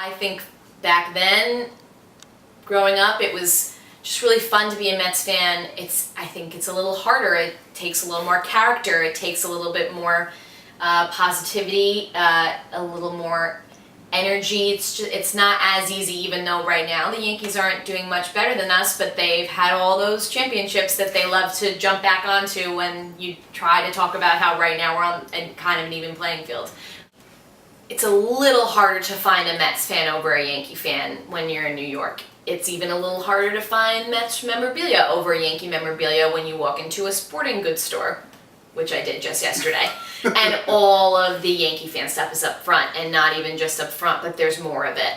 I think back then, growing up, it was just really fun to be a Mets fan. I think it's a little harder. It takes a little more character. It takes a little bit more positivity, a little more energy. It's not as easy, even though right now the Yankees aren't doing much better than us, but they've had all those championships that they love to jump back onto when you try to talk about how right now we're on kind of an even playing field. It's a little harder to find a Mets fan over a Yankee fan when you're in New York. It's even a little harder to find Mets memorabilia over Yankee memorabilia when you walk into a sporting goods store, which I did just yesterday. And all of the Yankee fan stuff is up front, and not even just up front, but there's more of it.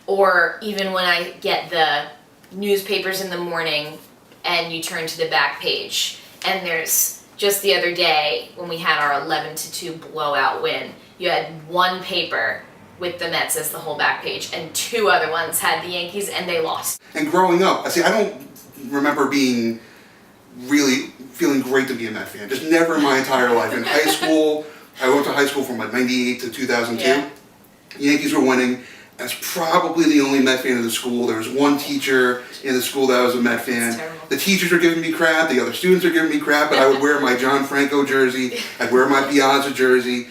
Or even when I get the newspapers in the morning and you turn to the back page, and there's just the other day when we had our 11-2 blowout win, you had one paper with the Mets as the whole back page, and two other ones had the Yankees, and they lost. And growing up, I don't remember being really feeling great to be a Met fan. Just never in my entire life. In high school, I went to high school from like 98 to 2002. Yeah. The Yankees were winning. I was probably the only Met fan in the school. There was one teacher in the school that was a Met fan. The teachers were giving me crap, the other students were giving me crap, but I would wear my John Franco jersey, I'd wear my Piazza jersey.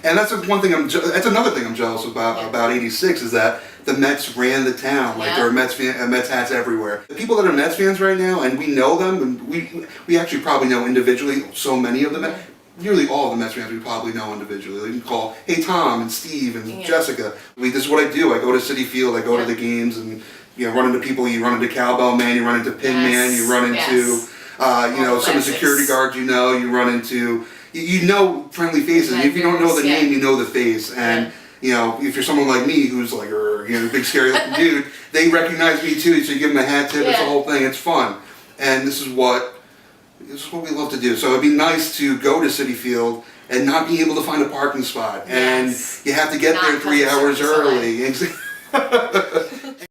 And that's that's another thing I'm jealous about 86, is that the Mets ran the town. Like there are Mets hats everywhere. The people that are Mets fans right now, and we know them, and we actually probably know individually so many of them. Nearly all of the Mets fans we probably know individually. We can call, hey Tom and Steve and Jessica. This is what I do. I go to Citi Field, I go to the games, and run into people. You run into Cowbell Man, you run into Pin Man, you run into some of the security guards. You run into friendly faces. If you don't know the name, you know the face. And if you're someone like me who's like big scary looking dude, they recognize me too. So you give them a hat tip. It's the whole thing. It's fun, and this is what we love to do. So it'd be nice to go to Citi Field and not be able to find a parking spot, and you have to get there 3 hours early.